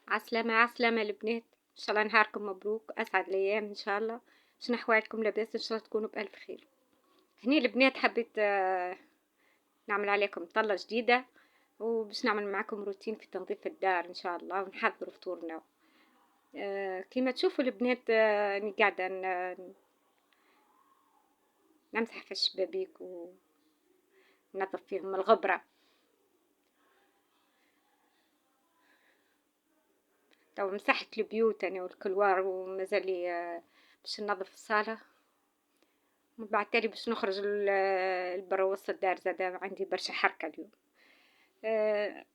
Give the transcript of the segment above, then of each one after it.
عسلامة عسلامة البنات، ان شاء الله نهاركم مبروك، اسعد الايام ان شاء الله. شنو احوالكم؟ لاباس؟ ان شاء الله تكونوا بالف خير. هني البنات حبيت نعمل عليكم طلة جديدة، وباش نعمل معكم روتين في تنظيف الدار ان شاء الله، ونحضر فطورنا. كيما تشوفوا البنات، اني قاعدة نمسح في الشبابيك وننظف فيهم الغبرة. تو مسحت البيوت انا والكلوار، ومازالي باش ننظف الصالة. من بعد تالي باش نخرج لبرا وسط الدار، زادا عندي برشا حركة اليوم. آه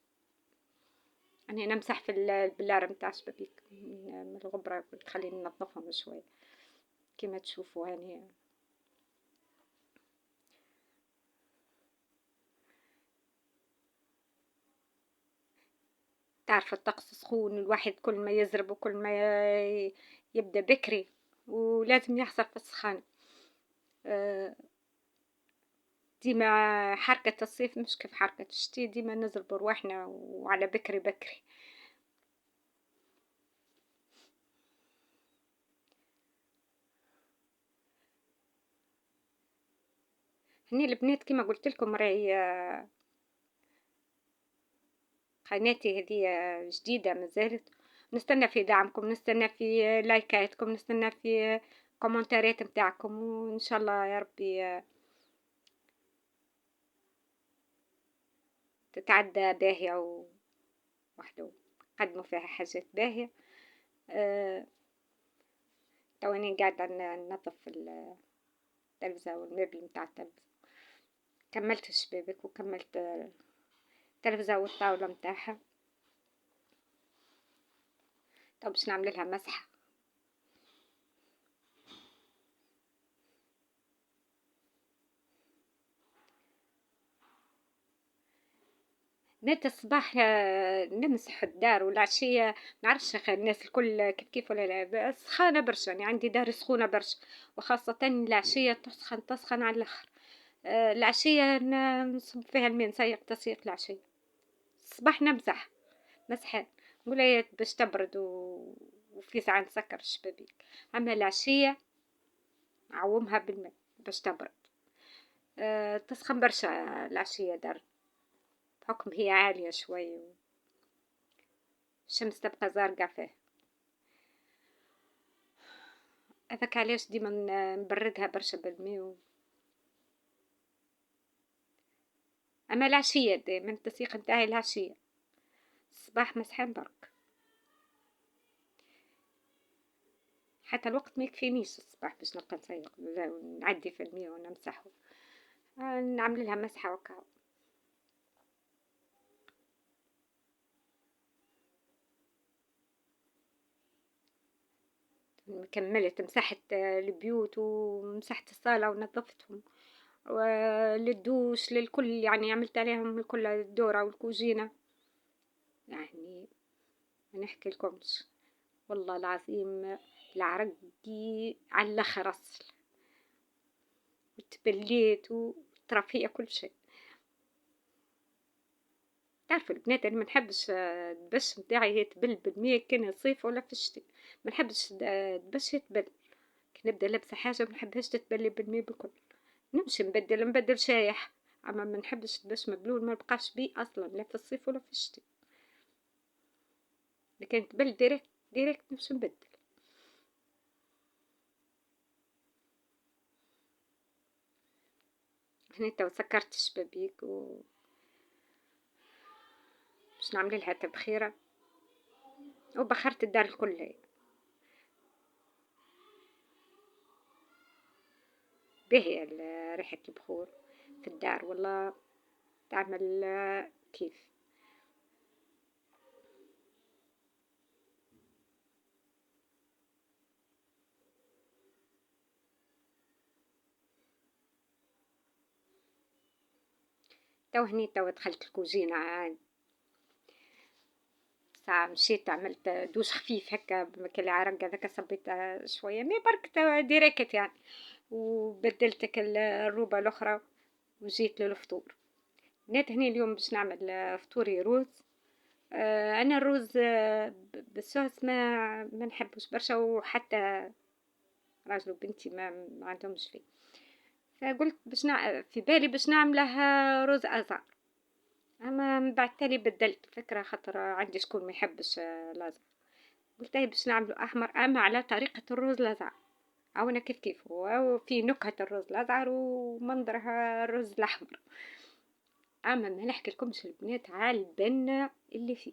أنا نمسح في البلار متاع الشبابيك من الغبرة، تخليني ننظفهم شوي كما تشوفوا هاني. تعرف الطقس سخون، الواحد كل ما يزرب وكل ما يبدأ بكري، ولازم يحصل في السخانة. آه ديما حركة الصيف مش كيف حركة الشتي، ديما نزرب رواحنا وعلى بكري بكري. هني البنات كما قلت لكم راهي قناتي هذه جديدة مازالت. نستنى في دعمكم، نستنى في لايكاتكم، نستنى في كومنتارات متاعكم، وإن شاء الله يا ربي تتعدى باهية وحده، قدموا فيها حاجات باهية. أه تواني قاعدة ننظف التلفزة والمبل متاع التلفزة. كملت الشبابك وكملت التلفزة والطاولة متاعها. طب باش نعمل لها مسحة. بنات الصباح نمسح الدار، والعشية نعرفش الناس الكل كيف كيف ولا لا، بس سخانة برشا، يعني عندي دار سخونة برشا، وخاصة العشية تسخن تسخن على الآخر. العشية نصب فيها الماء، نسيق تسيق العشية. الصباح نمسح مسحة، نقول باش تبرد وفي ساعة نسكر الشبابيك. أما العشية نعومها بالماء باش تبرد. تسخن برشا العشية دار، بحكم هي عالية شوي، الشمس تبقى زارقة فيه. هذاك علاش ديما نبردها برشا بالماء. اما العشية دايما التسيق نتاعي العشية، الصباح مسحان برك، حتى الوقت ما يكفينيش الصباح باش نبقى نسيق ونعدي في الماء ونمسحه. نعمل لها مسحة وكا. كملت مسحت البيوت ومسحت الصالة ونظفتهم، وللدوش للكل، يعني عملت عليهم الكل الدورة والكوجينة. يعني ما نحكي لكمش، والله العظيم العرقي على الاخر اصل، وتبليت وطرا فيا كل شيء. تعرف البنات انا ما نحبش الدبش نتاعي هي تبل بالمية، كان صيف ولا في الشتاء ما نحبش الدبش تبل. كي نبدا لابسه حاجه ما نحبهاش تتبلي بالمية بالكل. نمشي نبدل شايح، اما ما نحبش الدبش مبلول، ما بقاش بيه اصلا لا في الصيف ولا في الشتاء. لكن تبل ديريكت ديريكت نمشي نبدل. هنا تو سكرت الشبابيك باش نعمل لها تبخيره، وبخرت الدار الكل. باهية ريحة البخور في الدار، والله تعمل كيف. تو هني تو دخلت الكوزينة عاد، ساعة مشيت عملت دوش خفيف هكا بمكان العرق هذاك، صبيت شوية مي برك توا ديريكت يعني، وبدلتك الروبة الأخرى وجيت للفطور. نات هني اليوم باش نعمل فطوري رز. انا الرز بالصوص ما نحبوش برشا، وحتى راجل وبنتي ما عندهمش فيه. فقلت في بالي باش نعمله رز ازرق، اما من بعد تالي بدلت الفكره خاطر عندي شكون ما يحبش الازرق. قلت هي باش نعمله احمر، اما على طريقه الرز الازرق. او انا كيف هو في نكهه الرز الازرق ومنظرها الرز الاحمر. اما ما نحكي لكمش البنات على البنه اللي فيه.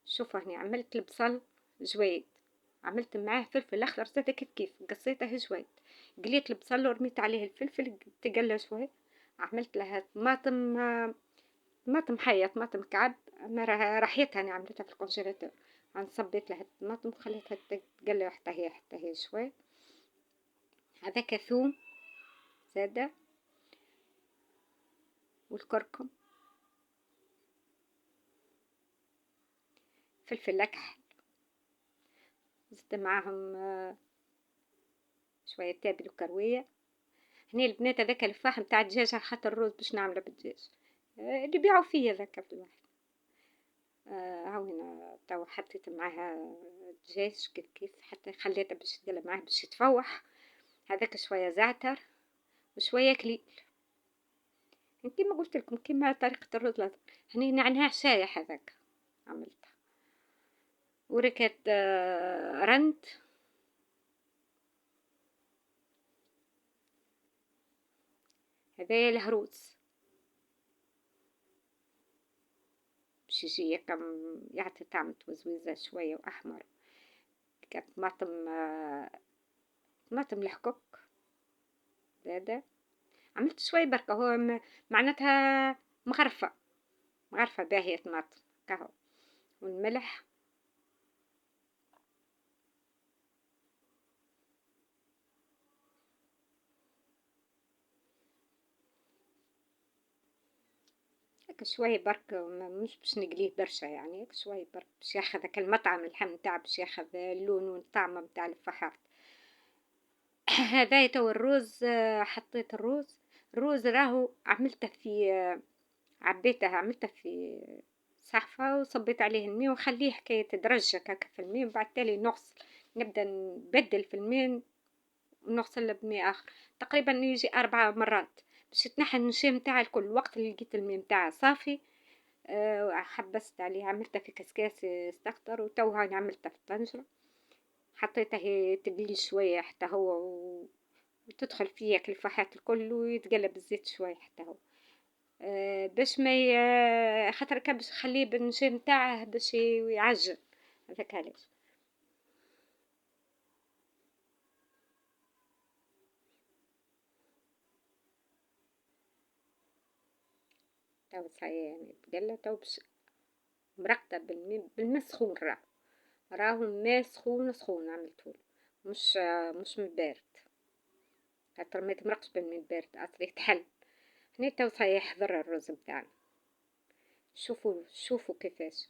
شوفوا هني عملت البصل جويد، عملت معاه فلفل اخضر زاد كيف قصيته جويد، قليت البصل ورميت عليه الفلفل تقلى شوي. عملت لها طماطم حية، طماطم كعب، ما رحيتها انا عملتها في الكونجيلاتور. صبيت لها الطماطم وخليتها تقلى حتى هي شوي. هذاك ثوم زادة والكركم، فلفل اكحل، زدت معاهم شوية تابل وكروية. هني البنات هذاك الفحم تاع الدجاج على خاطر الرز باش نعمله بالدجاج، اللي بيعوا فيه هذاك الواحد. هاوين تو حطيت معاها الدجاج كيف حتى خليته باش يتقلى معاه باش يتفوح. هذاك شوية زعتر وشوية كليل، كيما قلت لكم كيما طريقة الرز الأزرق. هني نعناع شايح هذاك عملته، وركت رند. هذايا الهروس باش يجي هكا يعطي طعم توزويزة شوية وأحمر. كانت طماطم الحكوك زادة. عملت شوية بركة، هو معناتها مغرفة باهية طماطم كهو، والملح. هيك شوية برك، مش باش نقليه برشا يعني، هيك شوية برك باش ياخذ هاك المطعم اللحم نتاع باش ياخذ اللون والطعم نتاع الفحار. هذايا تو الروز. حطيت الروز راهو عملته في عملته في صحفة وصبيت عليه الماء وخليه حكاية يتدرج هكاك في الماء، وبعد تالي نغسل. نبدأ نبدل في الماء ونغسل بماء آخر، تقريبا يجي 4 مرات باش تنحي النشا متاع الكل. وقت اللي لقيت الماء متاعه صافي حبست عليه، عملته في كسكاس استقطر، وتوها عملته في الطنجرة. حطيته تقلي شوية حتى هو وتدخل فيه الفحات الكل ويتقلب الزيت شوية حتى هو باش ما خاطر كان باش نخليه بالنشا متاعه باش يعجن. هذاك علاش. تو صايي يعني تقلى تو باش مرقدة بالماء سخون. راهو الماء سخون عملتهوله، مش من بارد، خاطر ما تمرقش بالماء البارد أصلي تحل. هنا تو صايي حضر الرز متاعنا. شوفوا كيفاش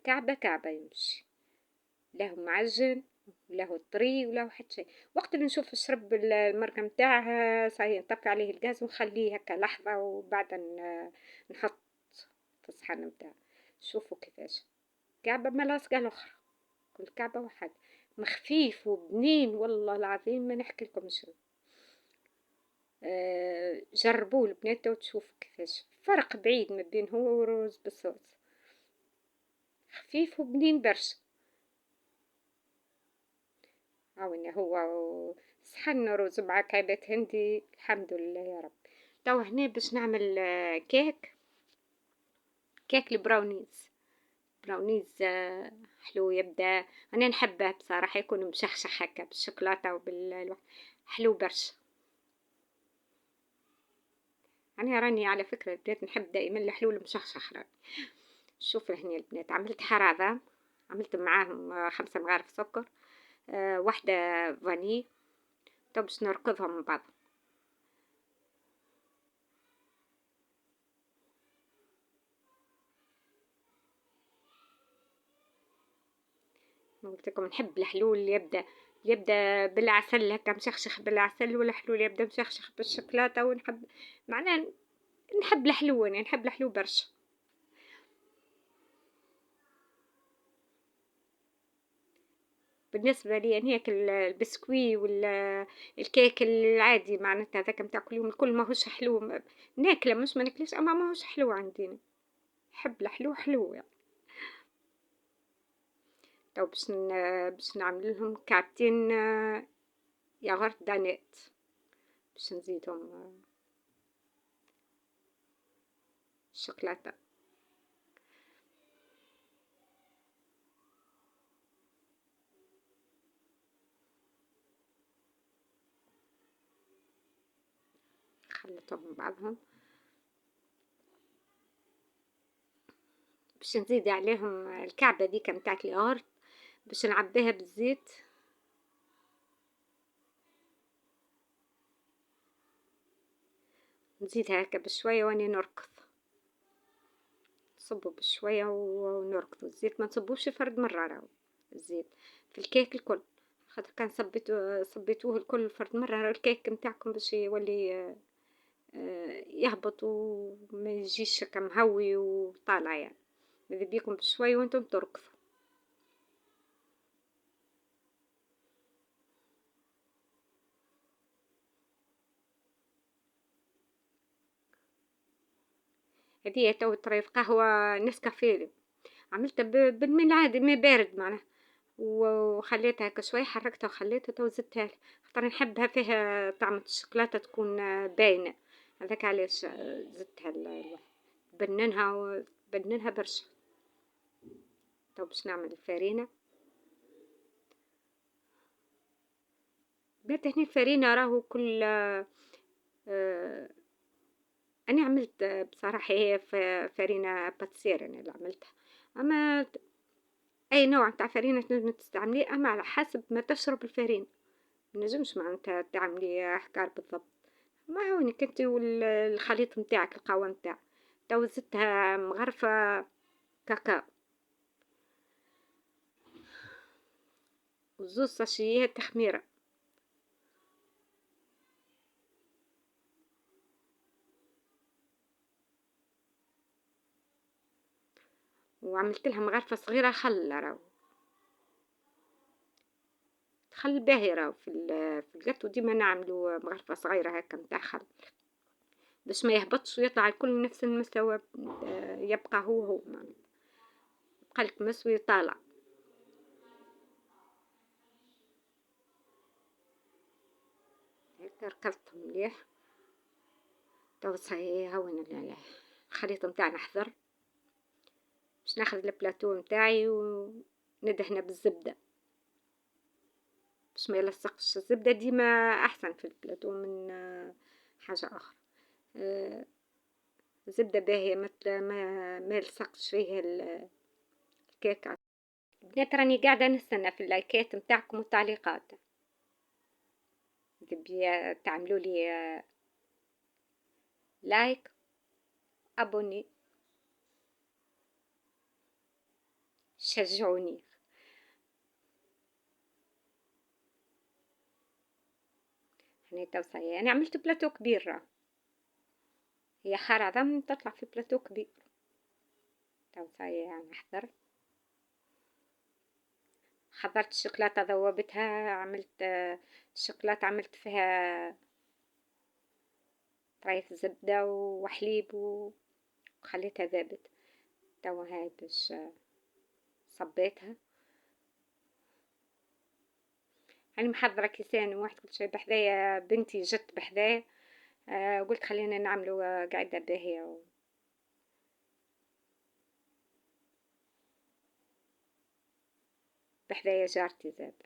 كعبة كعبة يمشي، له معجن وله طري وله حتى شيء. وقت اللي نشوف الشرب المرقة متاعها صايي نطفي عليه الغاز ونخليه هكا لحظة، وبعد نحط في الصحن متاعه. شوفوا كيفاش كعبة ما لاصقة الأخرى، كل كعبة واحد مخفيف وبنين والله العظيم ما نحكي لكم شنو. جربوه البنات وتشوفوا كيفاش فرق بعيد ما بين هو والرز بالصوص، خفيف وبنين برشا. عاوني هو صحن رز مع كعبات هندي الحمد لله يا رب. تو هنا باش نعمل كيك البراونيز. براونيز حلو يبدا. انا نحبه بصراحه يكون مشخشخ هكا بالشوكولاته حلو برشا. انا راني على فكره البنات نحب دائما الحلو المشخشخ. راني شوف هني البنات عملت حراضه، عملت معاهم 5 مغارف سكر، واحده فاني. تو باش نركضهم من بعض. قلت لكم نحب الحلول اللي يبدا بالعسل هكا مشخشخ بالعسل، ولا حلول يبدا مشخشخ بالشوكولاته. ونحب معناه نحب الحلو، يعني نحب الحلو برشا. بالنسبة لي يعني هيك البسكوي الكيك العادي معناتها هذاك متاع كل يوم الكل ماهوش حلو، ناكله مش ما ناكلوش أما ماهوش حلو عندي، نحب الحلو حلو يعني. تو باش نعمل لهم كعبتين ياغورت دانيت، باش نزيدهم شوكولاتة. خلطهم مع بعضهم، باش نزيد عليهم الكعبة ديكا متاعت الياغورت، باش نعبيها بالزيت، نزيدها هكا بشوية واني نركض، نصبو بشوية ونركضو الزيت، ما نصبوش فرد مرة راهو الزيت في الكيك الكل، خاطر كان صبيتوه الكل فرد مرة راه الكيك متاعكم باش يولي يهبط وما يجيش هكا مهوي وطالع يعني، ماذا بيكم بشوية وانتم تركضوا. هذه تو طريف قهوة نسكافيه، عملتها بالماء العادي ماء بارد معناها، وخليتها هكا شوية حركتها وخليتها تو زدتها لها، خاطر نحبها فيها طعمة الشوكولاتة تكون باينة، هذاك علاش زدتها بننها وبننها برشا. تو باش نعمل الفرينة، بنات هنا الفرينة راهو كل آه، أنا عملت بصراحة هي فرينة باتسير أنا اللي عملتها، أما أي نوع تاع فرينة تنجمي تستعمليه أما على حسب ما تشرب الفرينة، منجمش معناتها تعملي أحكار بالضبط، ما هوني انتي والخليط متاعك القوام متاعك، تو زدتها مغرفة كاكاو وزوز ساشيات تخميرة، وعملت لها مغرفة صغيرة خل راهو، خل باهي راهو في الجاتو ديما نعملو مغرفة صغيرة هكا متاع خل، باش ما يهبطش ويطلع الكل نفس المستوى، يبقى هو معناتها يبقالك مسوي طالع. هكا ركزتهم مليح، تو صاي هاون الخليط متاعنا حضر، باش ناخذ البلاتو متاعي وندهنه بالزبدة باش ما يلصقش، الزبدة ديما احسن في البلاتو من حاجة اخرى، زبدة باهية مثل ما يلصقش فيه الكيكة. بنات راني قاعدة نستنى في اللايكات متاعكم والتعليقات، تبي تعملوا لي لايك ابوني شجعوني. هني توصية انا عملت بلاتو كبير راه، هي خير عظم تطلع في بلاتو كبير، توصية يعني حضرت الشوكولاتة ذوبتها، عملت الشوكولاتة عملت فيها طريف زبدة وحليب وخليتها ذابت، توا هاي باش صبيتها، أنا محضرة كيسان واحد كل شي بحذايا، بنتي جت بحذايا قلت خلينا نعملو قاعدة باهية بحذايا جارتي زاد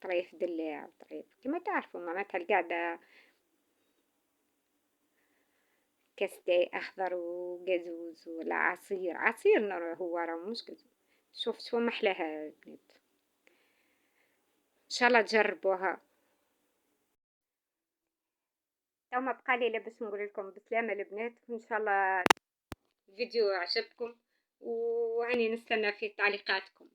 طريف دلاع وطريف كما تعرفوا معناتها القعدة، كاستي أخضر وجازوز ولا عصير هو راه مش جازوز، شوف محلاها البنات، إن شاء الله تجربوها. تو ما بقى لي باش نقول لكم بسلامة البنات، وإن شاء الله الفيديو عجبكم، وهاني نستنى في تعليقاتكم.